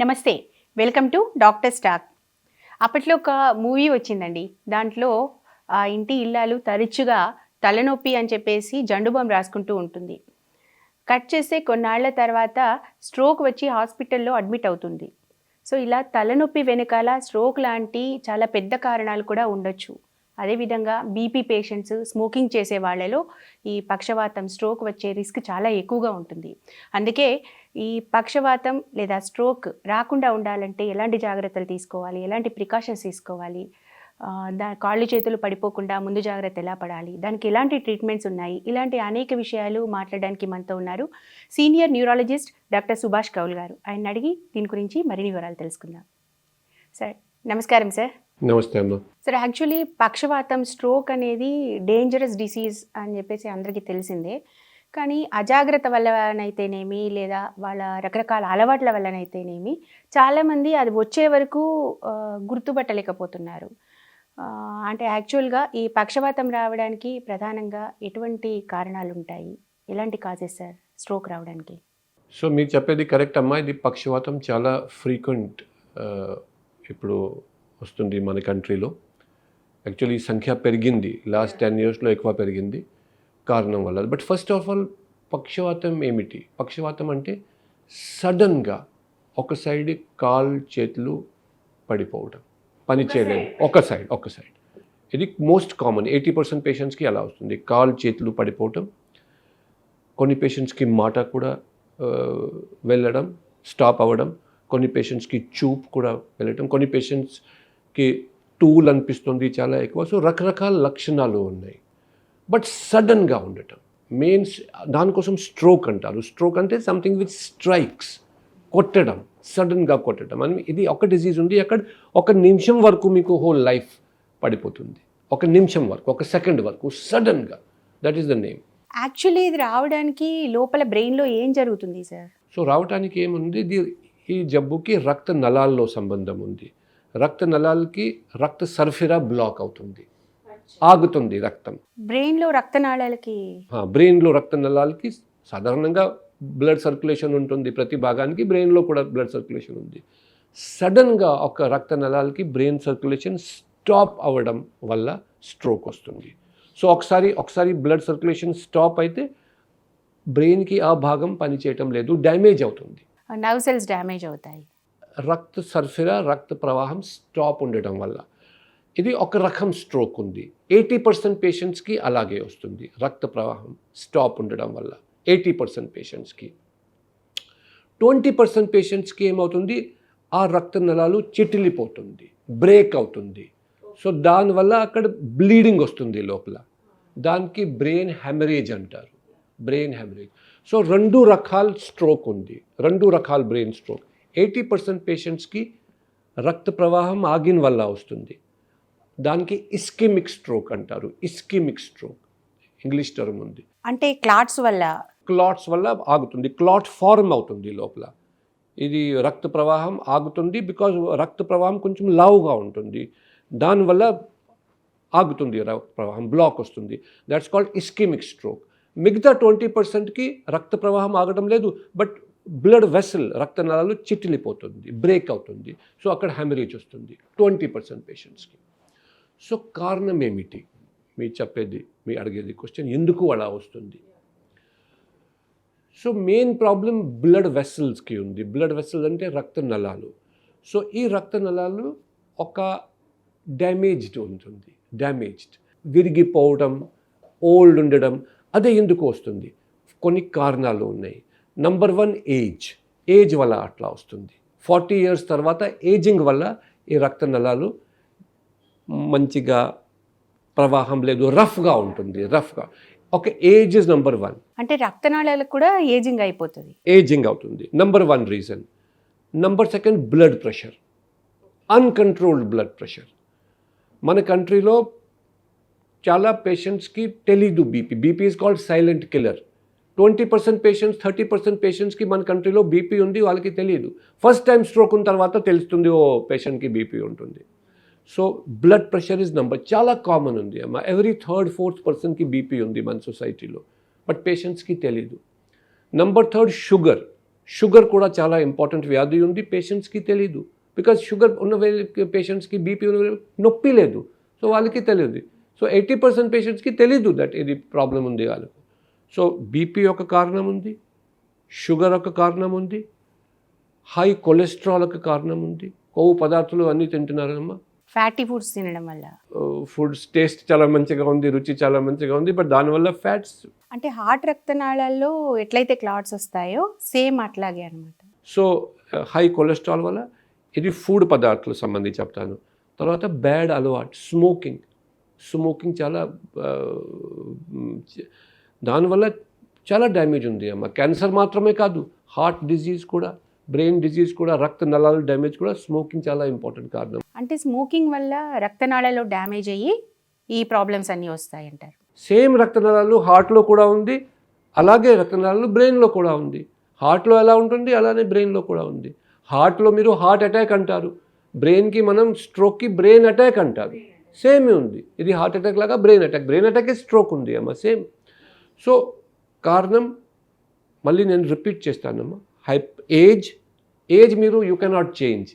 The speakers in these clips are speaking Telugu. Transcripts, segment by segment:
నమస్తే, వెల్కమ్ టు డాక్టర్ స్టాక్. అప్పట్లో ఒక మూవీ వచ్చిందండి. దాంట్లో ఆ ఇంటి ఇల్లాలు తరచుగా తలనొప్పి అని చెప్పేసి జండుబాం రాసుకుంటూ ఉంటుంది. కట్ చేస్తే కొన్నాళ్ల తర్వాత స్ట్రోక్ వచ్చి హాస్పిటల్లో అడ్మిట్ అవుతుంది. సో ఇలా తలనొప్పి వెనకాల స్ట్రోక్ లాంటి చాలా పెద్ద కారణాలు కూడా ఉండొచ్చు. అదేవిధంగా బీపీ పేషెంట్స్, స్మోకింగ్ చేసే వాళ్ళలో ఈ పక్షవాతం, స్ట్రోక్ వచ్చే రిస్క్ చాలా ఎక్కువగా ఉంటుంది. అందుకే ఈ పక్షవాతం లేదా స్ట్రోక్ రాకుండా ఉండాలంటే ఎలాంటి జాగ్రత్తలు తీసుకోవాలి, ఎలాంటి ప్రికాషన్స్ తీసుకోవాలి, కాళ్ళు చేతులు పడిపోకుండా ముందు జాగ్రత్త ఎలా పడాలి, దానికి ఎలాంటి ట్రీట్మెంట్స్ ఉన్నాయి, ఇలాంటి అనేక విషయాలు మాట్లాడడానికి మనతో ఉన్నారు senior neurologist doctor Subhash Kaul garu. ఆయన అడిగి దీని గురించి మరిన్ని వివరాలు తెలుసుకుందాం. సార్ నమస్కారం. సార్ నమస్తే అమ్మ. సార్ యాక్చువల్లీ పక్షవాతం, స్ట్రోక్ అనేది డేంజరస్ డిసీజ్ అని చెప్పేసి అందరికీ తెలిసిందే. కానీ అజాగ్రత్త వల్లనైతేనేమి లేదా వాళ్ళ రకరకాల అలవాట్ల వల్లనైతేనేమి చాలామంది అది వచ్చే వరకు గుర్తుపట్టలేకపోతున్నారు. అంటే యాక్చువల్గా ఈ పక్షవాతం రావడానికి ప్రధానంగా ఎటువంటి కారణాలు ఉంటాయి, ఎలాంటి కాజెస్ సార్ స్ట్రోక్ రావడానికి? సో మీరు చెప్పేది కరెక్ట్ అమ్మా. ఇది పక్షవాతం చాలా ఫ్రీక్వెంట్ ఇప్పుడు వస్తుంది మన కంట్రీలో. యాక్చువల్లీ ఈ సంఖ్య పెరిగింది, లాస్ట్ 10 yearsలో ఎక్కువ పెరిగింది కారణం వల్ల. బట్ ఫస్ట్ ఆఫ్ ఆల్ పక్షవాతం ఏమిటి? పక్షవాతం అంటే సడన్గా ఒక సైడ్ కాళ్ళు చేతులు పడిపోవడం, పని చేయలేదు, ఒక సైడ్. ఇది మోస్ట్ కామన్. 80% పేషెంట్స్కి అలా వస్తుంది, కాళ్ళు చేతులు పడిపోవటం. కొన్ని పేషెంట్స్కి మాట కూడా వెళ్ళడం, స్టాప్ అవ్వడం. కొన్ని పేషెంట్స్కి చూపు కూడా వెళ్ళటం. కొన్ని పేషెంట్స్కి టూల్ అనిపిస్తుంది చాలా ఎక్కువ. సో రకరకాల లక్షణాలు ఉన్నాయి. బట్ సడన్గా ఉండటం మీన్స్ దానికోసం స్ట్రోక్ అంటారు. స్ట్రోక్ అంటే సంథింగ్ విచ్ స్ట్రైక్స్, కొట్టడం, సడన్గా కొట్టడం అని. ఇది ఒక డిజీజ్ ఉంది, అక్కడ ఒక నిమిషం వరకు మీకు హోల్ లైఫ్ పడిపోతుంది. ఒక నిమిషం వరకు, ఒక సెకండ్ వరకు సడన్గా. That is the name. Actually ఇది రావడానికి లోపల బ్రెయిన్లో ఏం జరుగుతుంది సార్? సో రావడానికి ఏముంది, ఈ జబ్బుకి రక్త నళాల్లో సంబంధం ఉంది. రక్త నళాలకి రక్త సరఫరా బ్లాక్ అవుతుంది, ఆగుతుంది రక్తం. బ్రెయిన్లో రక్తనాళాలకి బ్రెయిన్లో రక్త నళాలకి సాధారణంగా బ్లడ్ సర్క్యులేషన్ ఉంటుంది, ప్రతి భాగానికి బ్రెయిన్లో కూడా బ్లడ్ సర్క్యులేషన్ ఉంది. సడన్గా ఒక రక్త నళాలకి బ్రెయిన్ సర్క్యులేషన్ స్టాప్ అవ్వడం వల్ల స్ట్రోక్ వస్తుంది. సో ఒకసారి బ్లడ్ సర్క్యులేషన్ స్టాప్ అయితే బ్రెయిన్కి ఆ భాగం పనిచేయటం లేదు, డ్యామేజ్ అవుతుంది, నర్వ్ సెల్స్ డ్యామేజ్ అవుతాయి. రక్త సరఫరా, రక్త ప్రవాహం స్టాప్ ఉండటం వల్ల. ఇది ఒక రకం స్ట్రోక్ ఉంది. 80% పేషెంట్స్కి అలాగే వస్తుంది, రక్త ప్రవాహం స్టాప్ ఉండడం వల్ల. 80% పేషెంట్స్కి. 20% పేషెంట్స్కి ఏమవుతుంది, ఆ రక్త నళాలు చిట్లిపోతుంది, బ్రేక్ అవుతుంది. సో దానివల్ల అక్కడ బ్లీడింగ్ వస్తుంది లోపల. దానికి బ్రెయిన్ హెమరేజ్ అంటారు, బ్రెయిన్ హెమరేజ్. సో 2 రకాల స్ట్రోక్ ఉంది, 2 రకాల బ్రెయిన్ స్ట్రోక్. 80% పేషెంట్స్కి రక్త ప్రవాహం ఆగిన వల్ల వస్తుంది. దానికి ఇస్కెమిక్ స్ట్రోక్ అంటారు. ఇస్కెమిక్ స్ట్రోక్ ఇంగ్లీష్ టర్మ్ ఉంది. అంటే క్లాట్స్ వల్ల ఆగుతుంది, క్లాట్ ఫార్మ్ అవుతుంది లోపల. ఇది రక్త ప్రవాహం ఆగుతుంది, బికాజ్ రక్త ప్రవాహం కొంచెం లావుగా ఉంటుంది, దానివల్ల ఆగుతుంది రక్త ప్రవాహం, బ్లాక్ వస్తుంది. That's called ischaemic stroke. మిగతా 20%కి రక్త ప్రవాహం ఆగడం లేదు, బట్ బ్లడ్ వెసల్, రక్తనాళాలు చిట్లిపోతుంది, బ్రేక్ అవుతుంది. సో అక్కడ హెమరేజ్ వస్తుంది 20% పేషెంట్స్కి. సో కారణం ఏమిటి? మీ అడిగేది క్వశ్చన్, ఎందుకు అలా వస్తుంది? సో మెయిన్ ప్రాబ్లం బ్లడ్ వెసల్స్కి ఉంది. బ్లడ్ వెసల్స్ అంటే రక్తనళాలు. సో ఈ రక్తనళాలు ఒక డ్యామేజ్డ్ ఉంటుంది, విరిగిపోవడం, ఓల్డ్ ఉండడం. అదే ఎందుకు వస్తుంది? కొన్ని కారణాలు ఉన్నాయి. నంబర్ 1 ఏజ్ వల్ల అట్లా వస్తుంది. 40 years తర్వాత ఏజింగ్ వల్ల ఈ రక్తనళాలు మంచిగా ప్రవాహం లేదు, రఫ్గా ఉంటుంది, రఫ్గా. ఒక ఏజ్ ఇస్ నంబర్ 1. అంటే రక్తనాళాలకు కూడా ఏజింగ్ అయిపోతుంది, ఏజింగ్ అవుతుంది. Number 1 reason. Number 2 blood pressure, uncontrolled blood pressure. మన కంట్రీలో చాలా పేషెంట్స్కి తెలీదు BP is called silent killer. 20% patients, 30% పేషెంట్స్కి మన కంట్రీలో బీపీ ఉంది, వాళ్ళకి తెలియదు. ఫస్ట్ టైం స్ట్రోక్ ఉన్న తర్వాత తెలుస్తుంది, ఓ పేషెంట్కి బీపీ ఉంటుంది. సో బ్లడ్ ప్రెషర్ ఇస్ చాలా కామన్ ఉంది అమ్మ. ఎవ్రీ 3rd, 4th పర్సన్కి బీపీ ఉంది మన సొసైటీలో, బట్ పేషెంట్స్కి తెలీదు. Number 3 sugar. షుగర్ కూడా చాలా ఇంపార్టెంట్ వ్యాధి ఉంది, పేషెంట్స్కి తెలీదు. బికాజ్ షుగర్ ఉన్న పేషెంట్స్కి, బీపీ ఉన్న నొప్పి లేదు, సో వాళ్ళకి తెలియదు. సో 80% పేషెంట్స్కి తెలీదు దట్ ఇది ప్రాబ్లం ఉంది వాళ్ళకు. సో బీపీ ఒక కారణం ఉంది, షుగర్ ఒక కారణం ఉంది, హై కొలెస్ట్రాల్ ఒక కారణం ఉంది. కొవ్వు పదార్థాలు అన్నీ తింటున్నారమ్మా. ఫ్యాటీ ఫుడ్స్ తినడం వల్ల ఫుడ్స్ టేస్ట్ చాలా మంచిగా ఉంది, రుచి చాలా మంచిగా ఉంది, బట్ దానివల్ల ఫ్యాట్స్. అంటే హార్ట్ రక్తనాళాల్లో ఎట్లయితే క్లాట్స్ వస్తాయో సేమ్ అట్లాగే అనమాట. సో హై కొలెస్ట్రాల్ వల్ల ఇది ఫుడ్ పదార్థాలకు సంబంధించి చెప్తాను. తర్వాత బ్యాడ్ అలవాటు స్మోకింగ్ చాలా దానివల్ల చాలా డ్యామేజ్ ఉంది అమ్మ. క్యాన్సర్ మాత్రమే కాదు, హార్ట్ డిజీజ్ కూడా, బ్రెయిన్ డిజీజ్ కూడా, రక్త నళాల డ్యామేజ్ కూడా స్మోకింగ్ చాలా ఇంపార్టెంట్ కారణం. అంటే స్మోకింగ్ వల్ల రక్తనాళాల్లో డ్యామేజ్ అయ్యి ఈ ప్రాబ్లమ్స్ అన్నీ వస్తాయి అంటారు. సేమ్ రక్తనాళాలు హార్ట్లో కూడా ఉంది, అలాగే రక్తనాళాలు బ్రెయిన్లో కూడా ఉంది. హార్ట్లో ఎలా ఉంటుంది అలానే బ్రెయిన్లో కూడా ఉంది. హార్ట్లో మీరు హార్ట్ అటాక్ అంటారు, బ్రెయిన్కి మనం స్ట్రోక్కి బ్రెయిన్ అటాక్ అంటారు. సేమే ఉంది, ఇది హార్ట్ అటాక్ లాగా బ్రెయిన్ అటాకే స్ట్రోక్ ఉంది అమ్మ, సేమ్. సో కారణం మళ్ళీ నేను రిపీట్ చేస్తానమ్మా, ఏజ్ మీరు యూ కెనాట్ చేంజ్,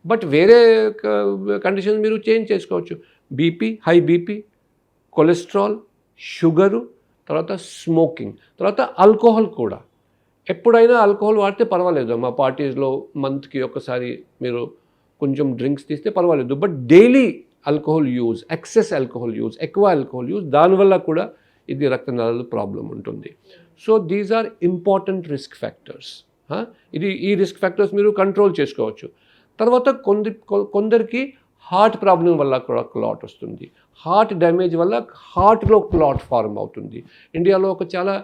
బట్ వేరే కండిషన్ మీరు చేంజ్ చేసుకోవచ్చు. BP, high BP, cholesterol, sugar, తర్వాత స్మోకింగ్, తర్వాత ఆల్కహాల్ కూడా. ఎప్పుడైనా ఆల్కహాల్ వాడితే పర్వాలేదు మా పార్టీస్లో మంత్కి ఒకసారి మీరు కొంచెం డ్రింక్స్ తీస్తే పర్వాలేదు, but daily alcohol use, excess alcohol use, ఎక్కువ ఆల్కహాల్ యూజ్, దానివల్ల కూడా ఇది రక్తనాళాలు ప్రాబ్లం ఉంటుంది. So these are important risk factors. ఈ రిస్క్ ఫ్యాక్టర్స్ మీరు కంట్రోల్ చేసుకోవచ్చు. తర్వాత కొందరికి హార్ట్ ప్రాబ్లం వల్ల కూడా క్లాట్ వస్తుంది, హార్ట్ డ్యామేజ్ వల్ల హార్ట్లో క్లాట్ ఫార్మ్ అవుతుంది. ఇండియాలో ఒక చాలా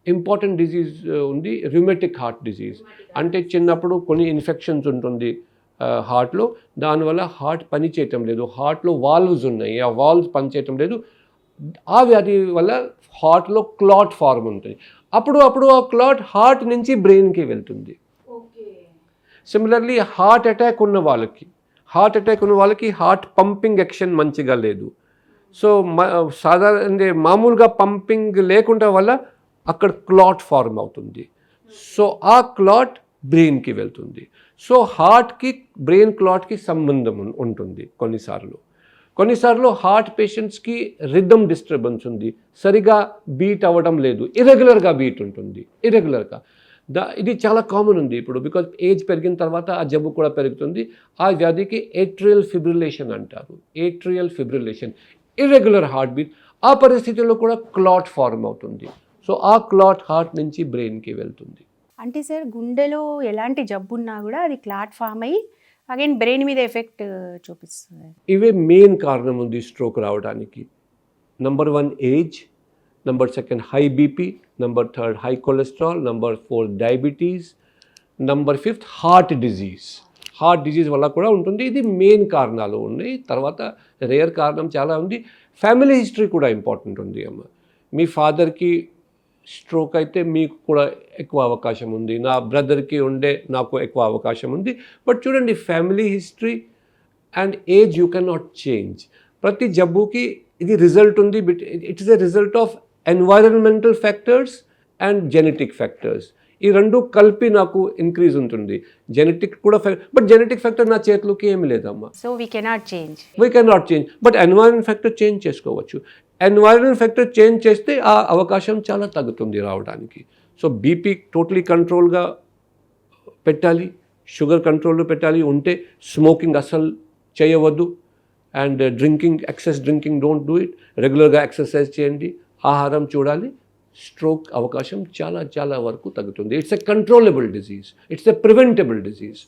ఇంపార్టెంట్ డిజీజ్ ఉంది, ర్యూమెటిక్ హార్ట్ డిజీజ్. అంటే చిన్నప్పుడు కొన్ని ఇన్ఫెక్షన్స్ ఉంటుంది హార్ట్లో, దానివల్ల హార్ట్ పనిచేయటం లేదు, హార్ట్లో వాల్వ్స్ ఉన్నాయి, ఆ వాల్వ్స్ పనిచేయటం లేదు, ఆ వ్యాధి వల్ల హార్ట్లో క్లాట్ ఫార్మ్ ఉంటుంది. అప్పుడు ఆ క్లాట్ హార్ట్ నుంచి బ్రెయిన్కి వెళ్తుంది. సిమిలర్లీ హార్ట్ అటాక్ ఉన్న వాళ్ళకి హార్ట్ పంపింగ్ యాక్షన్ మంచిగా లేదు. సో మామూలుగా పంపింగ్ లేకుండా వల్ల అక్కడ క్లాట్ ఫార్మ్ అవుతుంది. సో ఆ క్లాట్ బ్రెయిన్కి వెళ్తుంది. సో హార్ట్కి బ్రెయిన్ క్లాట్కి సంబంధం ఉంటుంది. కొన్నిసార్లు హార్ట్ పేషెంట్స్కి రిథమ్ డిస్టర్బెన్స్ ఉంది, సరిగా బీట్ అవ్వడం లేదు, ఇరెగ్యులర్గా బీట్ ఉంటుంది, ఇరెగ్యులర్గా. ఇది చాలా కామన్ ఉంది ఇప్పుడు, బికాజ్ ఏజ్ పెరిగిన తర్వాత ఆ జబ్బు కూడా పెరుగుతుంది. ఆ వ్యాధికి ఏట్రియల్ ఫిబ్రిలేషన్ అంటారు. Irregular heart beat. ఆ పరిస్థితుల్లో కూడా క్లాట్ ఫార్మ్ అవుతుంది. సో ఆ క్లాట్ హార్ట్ నుంచి బ్రెయిన్కి వెళ్తుంది. అంటే సార్ గుండెలో ఎలాంటి జబ్బు ఉన్నా కూడా అది క్లాట్ ఫామ్ అయ్యి అగైన్ బ్రెయిన్ మీద ఎఫెక్ట్ చూపిస్తుంది. ఇవే మెయిన్ కారణం ఉంది స్ట్రోక్ రావడానికి. Number 1 age, number 2 high BP, number 3 high cholesterol, number 4 diabetes, number 5 heart disease వల్ల కూడా ఉంటుంది. ఇది మెయిన్ కారణాలు ఉన్నాయి. తర్వాత రేర్ కారణం చాలా ఉంది. ఫ్యామిలీ హిస్టరీ కూడా ఇంపార్టెంట్ ఉంది అమ్మ. మీ ఫాదర్కి స్ట్రోక్ అయితే మీకు కూడా ఎక్కువ అవకాశం ఉంది, నా బ్రదర్కి నాకు ఎక్కువ అవకాశం ఉంది. బట్ చూడండి, family history and age you can not change. ప్రతి జబ్బుకి ఇది రిజల్ట్ ఉంది, but it is a result of environmental factors and genetic factors. ఈ రెండు కలిపి నాకు ఇంక్రీజ్ ఉంటుంది. జెనెటిక్ కూడా బట్ జెనెటిక్ ఫ్యాక్టర్ నా చేతిలోకి ఏమి లేదమ్మా. So we cannot change, but environment factor change చేసుకోవచ్చు. ఎన్వైరన్మెంట్ ఫ్యాక్టర్ చేంజ్ చేస్తే ఆ అవకాశం చాలా తగ్గుతుంది రావడానికి. సో బీపీ టోటలీ కంట్రోల్గా పెట్టాలి, షుగర్ కంట్రోల్లో పెట్టాలి ఉంటే. స్మోకింగ్ అస్సలు చేయవద్దు. And excess drinking don't do it. రెగ్యులర్గా ఎక్సర్సైజ్ చేయండి, ఆహారం చూడాలి. స్ట్రోక్ అవకాశం చాలా వరకు తగ్గుతుంది. It's a controllable disease, it's a preventable disease.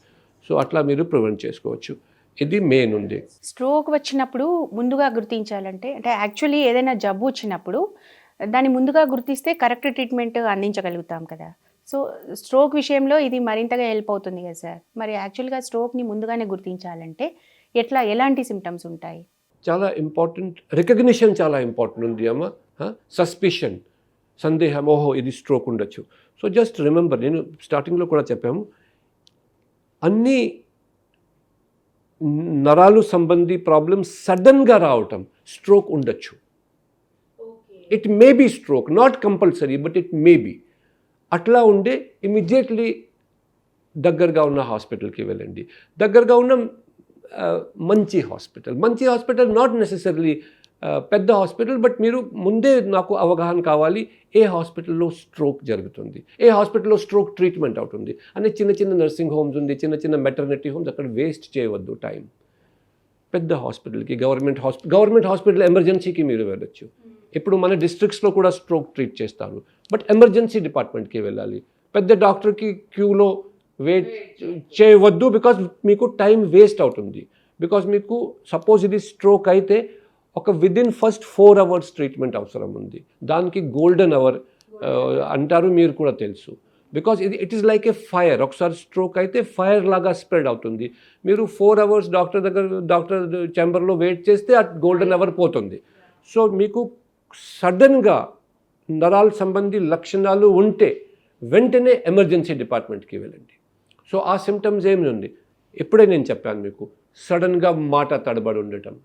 So అట్లా మీరు ప్రివెంట్ చేసుకోవచ్చు. ఇది మెయిన్ ఉంది. స్ట్రోక్ వచ్చినప్పుడు ముందుగా గుర్తించాలంటే, అంటే యాక్చువల్లీ ఏదైనా జబ్బు వచ్చినప్పుడు దాన్ని ముందుగా గుర్తిస్తే కరెక్ట్ ట్రీట్మెంట్ అందించగలుగుతాం కదా. సో స్ట్రోక్ విషయంలో ఇది మరింతగా హెల్ప్ అవుతుంది కదా సార్. మరి యాక్చువల్గా స్ట్రోక్ని ముందుగానే గుర్తించాలంటే ఎలాంటి సిమ్టమ్స్ ఉంటాయి? చాలా ఇంపార్టెంట్, రికగ్నిషన్ చాలా ఇంపార్టెంట్ ఉంది అమ్మ. సస్పిషన్, సందేహం, ఓహో ఇది స్ట్రోక్ ఉండొచ్చు. సో జస్ట్ రిమెంబర్, నేను స్టార్టింగ్లో కూడా చెప్పాము, అన్ని నరాలు సంబంధీ ప్రాబ్లమ్స్ సడన్గా రావటం స్ట్రోక్ ఉండొచ్చు. It may be stroke, not compulsory, but it may be. అట్లా ఉండే ఇమీడియట్లీ దగ్గరగా ఉన్న హాస్పిటల్కి వెళ్ళండి. దగ్గరగా ఉన్న మంచి హాస్పిటల్ నాట్ నెసెసరీ పెద్ద హాస్పిటల్, బట్ మీరు ముందే నాకు అవగాహన కావాలి ఏ హాస్పిటల్లో స్ట్రోక్ జరుగుతుంది, ఏ హాస్పిటల్లో స్ట్రోక్ ట్రీట్మెంట్ అవుతుంది అని. చిన్న చిన్న నర్సింగ్ హోమ్స్ ఉంది, చిన్న చిన్న మెటర్నిటీ హోమ్స్, అక్కడ వేస్ట్ చేయవద్దు టైం. పెద్ద హాస్పిటల్కి, గవర్నమెంట్ హాస్పిటల్ ఎమర్జెన్సీకి మీరు వెళ్ళొచ్చు. ఇప్పుడు మన డిస్ట్రిక్ట్స్లో కూడా స్ట్రోక్ ట్రీట్ చేస్తారు, బట్ ఎమర్జెన్సీ డిపార్ట్మెంట్కి వెళ్ళాలి. పెద్ద డాక్టర్కి క్యూలో వెయిట్ చేయవద్దు, బికాజ్ మీకు టైం వేస్ట్ అవుతుంది. బికాజ్ మీకు సపోజ్ ఇది స్ట్రోక్ అయితే ఒక విదిన్ ఫస్ట్ 4 hours ట్రీట్మెంట్ అవసరం ఉంది. దానికి గోల్డెన్ అవర్ అంటారు, మీరు కూడా తెలుసు. Because it is like A fire. ఒకసారి స్ట్రోక్ అయితే ఫైర్ లాగా స్ప్రెడ్ అవుతుంది. మీరు 4 hours డాక్టర్ ఛాంబర్లో వెయిట్ చేస్తే ఆ గోల్డెన్ అవర్ పోతుంది. సో మీకు సడన్గా నరాల సంబంధి లక్షణాలు ఉంటే వెంటనే ఎమర్జెన్సీ డిపార్ట్మెంట్కి వెళ్ళండి. సో ఆ సిమ్టమ్స్ ఏమి ఉంది, ఇప్పుడే నేను చెప్పాను మీకు. సడన్గా మాట తడబడి ఉండటం,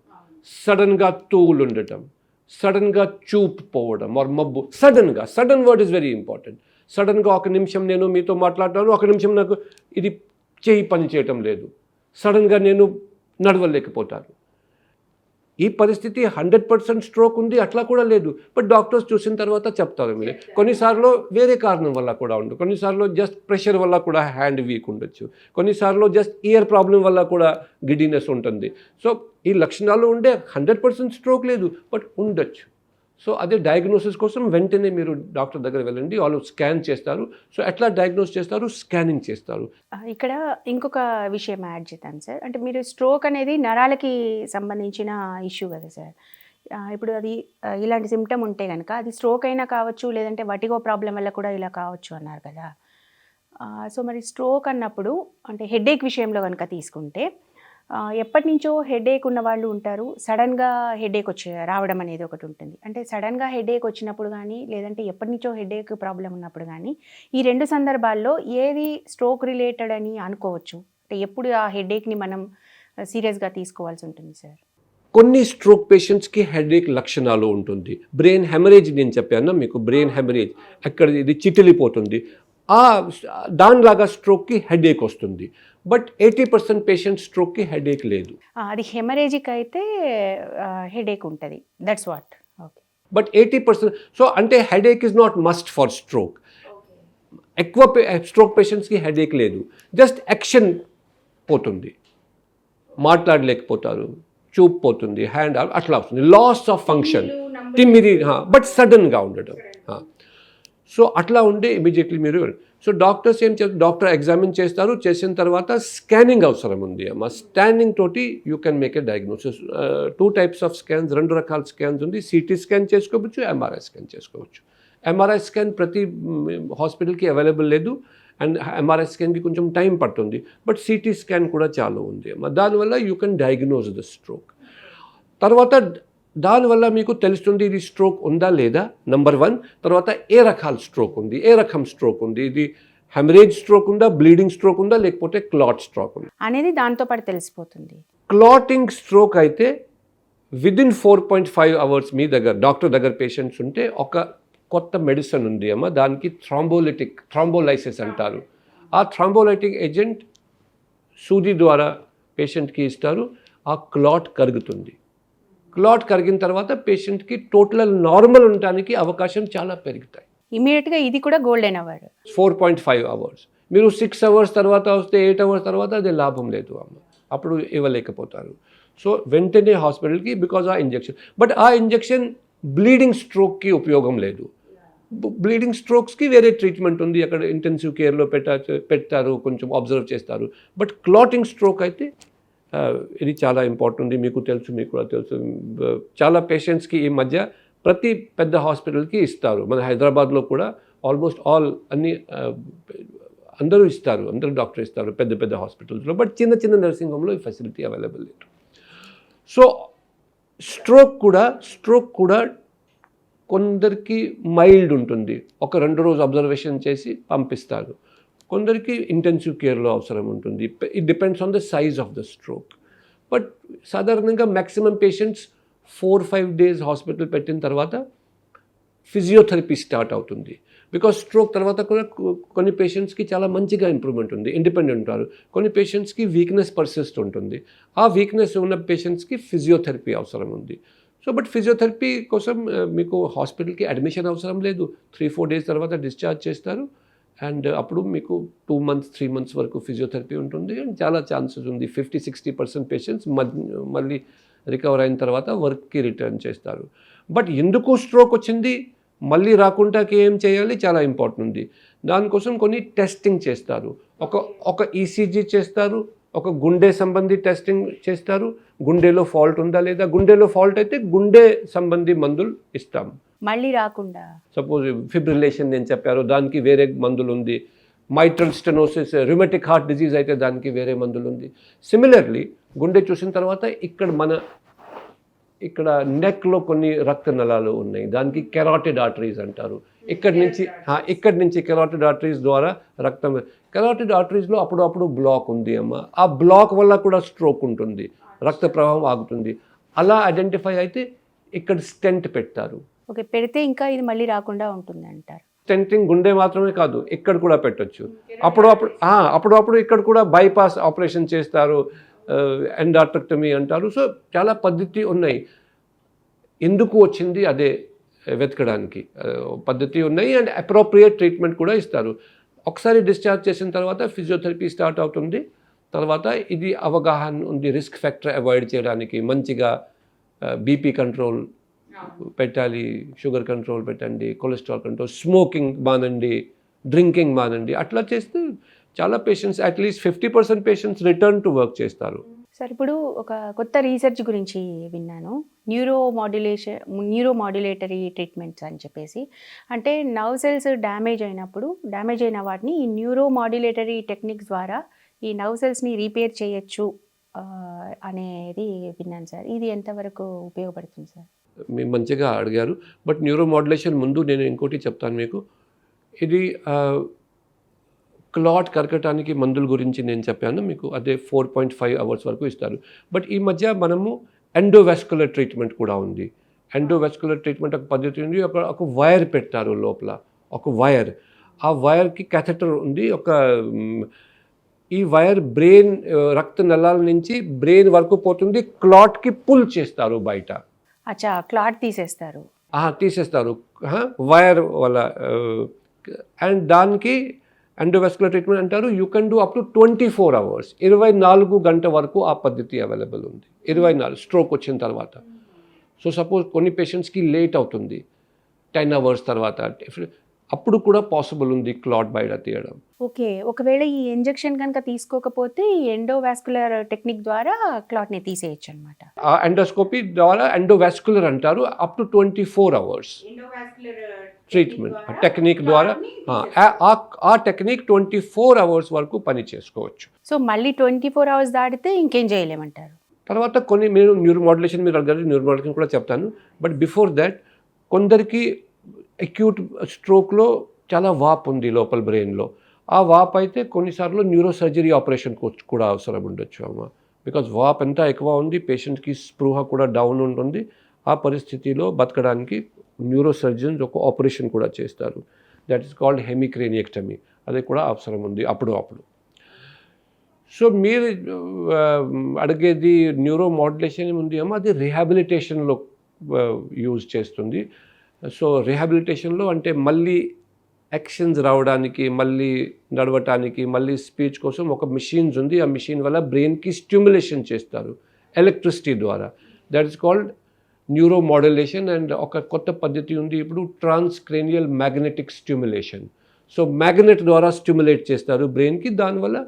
సడన్గా తూగులు ఉండటం, సడన్గా చూపు పోవడం ఆర్ మబ్బు. Sudden word is very important. సడన్గా ఒక నిమిషం నేను మీతో మాట్లాడతాను, ఒక నిమిషం నాకు ఇది చేయి పని చేయటం లేదు, సడన్గా నేను నడవలేకపోతాను. ఈ పరిస్థితి 100% స్ట్రోక్ ఉంది అట్లా కూడా లేదు, బట్ డాక్టర్స్ చూసిన తర్వాత చెప్తారు. మీరు కొన్నిసార్లు వేరే కారణం వల్ల కూడా ఉండదు, కొన్నిసార్లు జస్ట్ ప్రెషర్ వల్ల కూడా హ్యాండ్ వీక్ ఉండొచ్చు, కొన్నిసార్లు జస్ట్ ఇయర్ ప్రాబ్లం వల్ల కూడా గిడ్డినెస్ ఉంటుంది. సో ఈ లక్షణాలు ఉండే 100% స్ట్రోక్ లేదు, బట్ ఉండొచ్చు. సో అదే డయాగ్నోసిస్ కోసం వెంటనే మీరు డాక్టర్ దగ్గర వెళ్ళండి. వాళ్ళు స్కాన్ చేస్తారు. సో ఎట్లా డయాగ్నోస్ చేస్తారు, స్కానింగ్ చేస్తారు. ఇక్కడ ఇంకొక విషయం యాడ్ చేద్దాం సార్. అంటే మీరు స్ట్రోక్ అనేది నరాలకి సంబంధించిన ఇష్యూ కదా సార్. ఇప్పుడు అది ఇలాంటి సిమ్టమ్ ఉంటే కనుక అది స్ట్రోక్ అయినా కావచ్చు, లేదంటే వటిగో ప్రాబ్లం వల్ల కూడా ఇలా కావచ్చు అన్నారు కదా. సో మరి స్ట్రోక్ అన్నప్పుడు అంటే హెడేక్ విషయంలో కనుక తీసుకుంటే ఎప్పటి నుంచో హెడేక్ ఉన్న వాళ్ళు ఉంటారు, సడన్గా హెడేక్ రావడం అనేది ఒకటి ఉంటుంది. అంటే సడన్గా హెడేక్ వచ్చినప్పుడు కానీ, లేదంటే ఎప్పటి నుంచో హెడేక్ ప్రాబ్లం ఉన్నప్పుడు కానీ, ఈ 2 సందర్భాల్లో ఏది స్ట్రోక్ రిలేటెడ్ అని అనుకోవచ్చు? అంటే ఎప్పుడు ఆ హెడేక్ని మనం సీరియస్గా తీసుకోవాల్సి ఉంటుంది సార్? కొన్ని స్ట్రోక్ పేషెంట్స్కి హెడేక్ లక్షణాలు ఉంటుంది. బ్రెయిన్ హెమరేజ్ నేను చెప్పాను మీకు, బ్రెయిన్ హెమరేజ్ అక్కడ ఇది చిట్లిపోతుంది, దానిలాగా స్ట్రోక్కి హెడేక్ వస్తుంది. బట్ 80% పేషెంట్ స్ట్రోక్కి హెడేక్ లేదు. అది హెమరేజిక్ అయితే హెడేక్ ఉంటుంది, that's what. Okay. But 80%, so అంటే headache is not must for stroke. ఎక్కువ స్ట్రోక్ పేషెంట్స్కి హెడేక్ లేదు, జస్ట్ యాక్షన్ పోతుంది, మాట్లాడలేకపోతారు, చూపు పోతుంది, హ్యాండ్ అట్లా వస్తుంది, లాస్ ఆఫ్ ఫంక్షన్, తిమ్మిరి, బట్ సడన్గా ఉండటం. సో అట్లా ఉండే ఇమీడియట్లీ మీరు. సో డాక్టర్స్ ఏం చేస్తారు, డాక్టర్ ఎగ్జామిన్ చేస్తారు, చేసిన తర్వాత స్కానింగ్ అవసరం ఉంది అమ్మ. స్కానింగ్ తోటి you can make a diagnosis. 2 types of scans, 2 రకాల స్కాన్స్ ఉంది. సిటీ స్కాన్ చేసుకోవచ్చు, ఎంఆర్ఐ స్కాన్ చేసుకోవచ్చు. ఎంఆర్ఐ స్కాన్ ప్రతి హాస్పిటల్కి అవైలబుల్ లేదు, అండ్ ఎంఆర్ఐ స్కాన్కి కొంచెం టైం పడుతుంది, బట్ సిటీ స్కాన్ కూడా చాలా ఉంది అమ్మ. దానివల్ల you can diagnose the stroke. తర్వాత దానివల్ల మీకు తెలుస్తుంది ఇది స్ట్రోక్ ఉందా లేదా, నెంబర్ 1. తర్వాత ఏ రకాల స్ట్రోక్ ఉంది, ఏ రకం స్ట్రోక్ ఉంది, ఇది హెమరేజ్ స్ట్రోక్ ఉందా, బ్లీడింగ్ స్ట్రోక్ ఉందా, లేకపోతే క్లాట్ స్ట్రోక్ ఉందా అనేది దాంతో పాటు తెలిసిపోతుంది. క్లాటింగ్ స్ట్రోక్ అయితే విదిన్ 4.5 hours మీ దగ్గర డాక్టర్ దగ్గర పేషెంట్స్ ఉంటే ఒక కొత్త మెడిసిన్ ఉంది అమ్మ, దానికి థ్రాంబోలైసిస్ అంటారు. ఆ థ్రాంబోలైటిక్ ఏజెంట్ సూది ద్వారా పేషెంట్కి ఇస్తారు. ఆ క్లాట్ కరుగుతుంది. క్లాట్ కరిగిన తర్వాత పేషెంట్కి టోటల్ నార్మల్ ఉండడానికి అవకాశం చాలా పెరుగుతాయి. ఇమీడియట్గా ఇది కూడా గోల్డెన్ అవర్. 4.5 hours. మీరు 6 hours తర్వాత వస్తే 8 hours తర్వాత అది లాభం లేదు అమ్మ, అప్పుడు ఇవ్వలేకపోతారు. సో వెంటనే హాస్పిటల్కి, బికాజ్ ఆ ఇంజెక్షన్. బట్ ఆ ఇంజెక్షన్ బ్లీడింగ్ స్ట్రోక్కి ఉపయోగం లేదు. బ్లీడింగ్ స్ట్రోక్స్కి వేరే ట్రీట్మెంట్ ఉంది, అక్కడ ఇంటెన్సివ్ కేర్లో పెడతారు, కొంచెం అబ్జర్వ్ చేస్తారు. బట్ క్లాటింగ్ స్ట్రోక్ అయితే ఇది చాలా ఇంపార్టెంట్. మీకు తెలుసు, మీకు కూడా తెలుసు, చాలా పేషెంట్స్కి ఈ మధ్య ప్రతి పెద్ద హాస్పిటల్కి ఇస్తారు. మన హైదరాబాద్లో కూడా ఆల్మోస్ట్ అందరూ ఇస్తారు, అందరూ డాక్టర్ ఇస్తారు పెద్ద పెద్ద హాస్పిటల్స్లో. బట్ చిన్న చిన్న నర్సింగ్ హోమ్లో ఈ ఫెసిలిటీ అవైలబుల్ లేదు. సో స్ట్రోక్ కూడా కొందరికి మైల్డ్ ఉంటుంది, ఒక 2 రోజు అబ్జర్వేషన్ చేసి పంపిస్తారు. కొందరికి ఇంటెన్సివ్ కేర్లో అవసరం ఉంటుంది. It depends on the size of the stroke. But సాధారణంగా మ్యాక్సిమం పేషెంట్స్ 4-5 days హాస్పిటల్ పెట్టిన తర్వాత ఫిజియోథెరపీ స్టార్ట్ అవుతుంది. బికాస్ స్ట్రోక్ తర్వాత కూడా కొన్ని పేషెంట్స్కి చాలా మంచిగా ఇంప్రూవ్మెంట్ ఉంది, ఇండిపెండెంట్ ఉంటారు. కొన్ని పేషెంట్స్కి వీక్నెస్ పర్సిస్ట్ ఉంటుంది. ఆ వీక్నెస్ ఉన్న పేషెంట్స్కి ఫిజియోథెరపీ అవసరం ఉంది. సో బట్ ఫిజియోథెరపీ కోసం మీకు హాస్పిటల్కి అడ్మిషన్ అవసరం లేదు. 3-4 డేస్ తర్వాత డిశ్చార్జ్ చేస్తారు. అండ్ అప్పుడు మీకు 2 months 3 months వరకు ఫిజియోథెరపీ ఉంటుంది. అండ్ చాలా ఛాన్సెస్ ఉంది 50-60% పేషెంట్స్ మళ్ళీ రికవర్ అయిన తర్వాత వర్క్కి రిటర్న్ చేస్తారు. బట్ ఎందుకు స్ట్రోక్ వచ్చింది, మళ్ళీ రాకుండా ఏం చేయాలి, చాలా ఇంపార్టెంట్ ఉంది. దానికోసం కొన్ని టెస్టింగ్ చేస్తారు. ఒక ఈసీజీ చేస్తారు, ఒక గుండె సంబంధి టెస్టింగ్ చేస్తారు. గుండెలో ఫాల్ట్ ఉందా లేదా, గుండెలో ఫాల్ట్ అయితే గుండె సంబంధి మందులు ఇస్తాం. మళ్ళీ రాకుండా సపోజ్ ఫిబ్రిలేషన్ నేను చెప్పారు, దానికి వేరే మందులు ఉంది. మైట్రల్ స్టెనోసిస్, రుమటిక్ హార్ట్ డిజీజ్ అయితే దానికి వేరే మందులు ఉంది. సిమిలర్లీ గుండె చూసిన తర్వాత ఇక్కడ నెక్లో కొన్ని రక్త నలాలు ఉన్నాయి, దానికి కెరాటిడ్ ఆర్టరీస్ అంటారు. ఇక్కడి నుంచి కెరాటిడ్ ఆర్టరీస్ ద్వారా రక్తం, కెరాటిడ్ ఆర్టరీస్లో అప్పుడప్పుడు బ్లాక్ ఉంది అమ్మ, ఆ బ్లాక్ వల్ల కూడా స్ట్రోక్ ఉంటుంది, రక్త ప్రవాహం ఆగుతుంది. అలా ఐడెంటిఫై అయితే ఇక్కడ స్టెంట్ పెడతారు. ఓకే, పెడితే ఇంకా ఇది మళ్ళీ రాకుండా ఉంటుంది అంటారు. స్టెంటింగ్ గుండె మాత్రమే కాదు, ఇక్కడ కూడా పెట్టొచ్చు. అప్పుడప్పుడు ఇక్కడ కూడా బైపాస్ ఆపరేషన్ చేస్తారు, ఎండార్టెక్టమీ అంటారు. సో చాలా పద్ధతి ఉన్నాయి. ఎందుకు వచ్చింది అదే వెతకడానికి పద్ధతి ఉన్నాయి. అండ్ అప్రోప్రియేట్ ట్రీట్మెంట్ కూడా ఇస్తారు. ఒకసారి డిశ్చార్జ్ చేసిన తర్వాత ఫిజియోథెరపీ స్టార్ట్ అవుతుంది. తర్వాత ఇది అవగాహన ఉంది, రిస్క్ ఫ్యాక్టర్ అవాయిడ్ చేయడానికి మంచిగా బీపీ కంట్రోల్ పెట్టాలి, షుగర్ కంట్రోల్ పెట్టండి, కొలెస్ట్రాల్ కంట్రోల్, స్మోకింగ్ మానండి, డ్రింకింగ్ మానండి. అట్లా చేస్తే చాలా patients, at least 50% patients return to work చేస్తారు. సార్, ఇప్పుడు ఒక కొత్త రీసెర్చ్ గురించి విన్నాను, న్యూరో మాడ్యులేటరీ ట్రీట్మెంట్స్ అని చెప్పేసి. అంటే నర్వ్ సెల్స్ డ్యామేజ్ అయిన వాటిని ఈ న్యూరో మాడ్యులేటరీ టెక్నిక్స్ ద్వారా ఈ నర్వ్ సెల్స్ని రీపేర్ చేయొచ్చు అనేది విన్నాను సార్. ఇది ఎంతవరకు ఉపయోగపడుతుంది సార్? మీరు మంచిగా అడిగారు. బట్ న్యూరో మాడ్యులేషన్ ముందు నేను ఇంకోటి చెప్తాను మీకు. ఇది క్లాట్ కరకటానికి మందుల గురించి నేను చెప్పాను మీకు, అదే 4.5 hours వరకు ఇస్తారు. బట్ ఈ మధ్య మనము ఎండోవాస్కులర్ ట్రీట్మెంట్ కూడా ఉంది. ఎండోవాస్కులర్ ట్రీట్మెంట్ ఒక పద్ధతి ఉంది. ఒక వైర్ పెట్టారు లోపల, ఒక వైర్. ఆ వైర్కి క్యాథెటర్ ఉంది. ఈ వైర్ బ్రెయిన్ రక్త నలాల నుంచి బ్రెయిన్ వరకు పోతుంది. క్లాట్కి పుల్ చేస్తారు బయట. అచ్చా, క్లాట్ తీసేస్తారు వైర్ వల్ల. అండ్ దానికి ఎండోవాస్కులర్ ట్రీట్మెంట్ అంటారు. You can do up to 24 hours, 24 గంటల వరకు ఆ పద్ధతి అవైలబుల్ ఉంది. 24 స్ట్రోక్ వచ్చిన తర్వాత. సో సపోజ్ కొన్ని పేషెంట్స్కి లేట్ అవుతుంది, 10 hours తర్వాత, అప్పుడు కూడా పాసిబుల్ ఉంది క్లాట్ బయట తీయడం. ఓకే, ఒకవేళ ఈ ఇంజెక్షన్ కనుక తీసుకోకపోతే ఈ ఎండోవాస్కులర్ టెక్నిక్ ద్వారా క్లాట్ని తీసేయచ్చు అనమాట. ఆ ఎండోస్కోపీ ద్వారా ఎండోవాస్కులర్ అంటారు. Up to 24 hours treatment technique ద్వారా ఆ టెక్నిక్ 24 hours వరకు పని చేసుకోవచ్చు. సో మళ్ళీ 24 hours దాటితే ఇంకేం చేయలేమంటారు? తర్వాత కొన్ని మీరు న్యూరో మాడ్యులేషన్ కూడా చెప్తాను. బట్ బిఫోర్ దాట్ కొందరికి అక్యూట్ స్ట్రోక్లో చాలా వాప్ ఉంది లోపల బ్రెయిన్లో. ఆ వాప్ అయితే కొన్నిసార్లు న్యూరో సర్జరీ ఆపరేషన్ కూడా అవసరం ఉండొచ్చు అమ్మ. బికాజ్ వాప్ ఎంత ఎక్కువ ఉంది, పేషెంట్కి స్పృహ కూడా డౌన్ ఉంటుంది. ఆ పరిస్థితిలో బతకడానికి న్యూరో సర్జన్స్ ఒక ఆపరేషన్ కూడా చేస్తారు. That is called hemicraniectomy. అది కూడా అవసరం ఉంది అప్పుడు. సో మీరు అడిగేది న్యూరో మాడ్యులేషన్ ఉంది అమ్మ, అది రిహాబిలిటేషన్లో యూజ్ చేస్తుంది. సో రిహాబిలిటేషన్లో అంటే మళ్ళీ యాక్షన్స్ రావడానికి, మళ్ళీ నడవటానికి, మళ్ళీ స్పీచ్ కోసం ఒక మిషన్స్ ఉంది. ఆ మిషన్ వల్ల బ్రెయిన్కి స్టిమ్యులేషన్ చేస్తారు ఎలక్ట్రిసిటీ ద్వారా. That is called neuro modulation. And ఒక కొత్త పద్ధతి ఉంది ఇప్పుడు, transcranial magnetic stimulation. So magnet ద్వారా స్టిమ్యులేట్ చేస్తారు బ్రెయిన్కి. దానివల్ల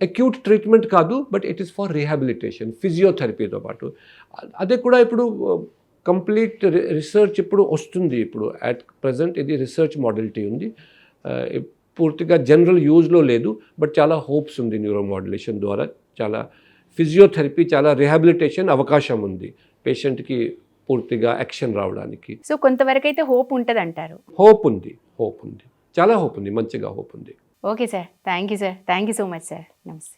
అక్యూట్ ట్రీట్మెంట్ కాదు, but it is for rehabilitation, ఫిజియోథెరపీతో పాటు. అదే కూడా ఇప్పుడు కంప్లీట్ రీసెర్చ్ ఇప్పుడు వస్తుంది. ఇప్పుడు అట్ ప్రజెంట్ ఇది రీసెర్చ్ మాడ్యులిటీ ఉంది, పూర్తిగా జనరల్ యూజ్లో లేదు. బట్ చాలా హోప్స్ ఉంది న్యూరో మాడ్యులేషన్ ద్వారా. చాలా ఫిజియోథెరపీ, చాలా రిహాబిలిటేషన్ అవకాశం ఉంది పేషెంట్కి పూర్తిగా యాక్షన్ రావడానికి. సో కొంతవరకు అయితే హోప్ ఉంటుంది అంటారు? హోప్ ఉంది, చాలా హోప్ ఉంది, మంచిగా హోప్ ఉంది. Okay sir, thank you so much sir. నమస్తే.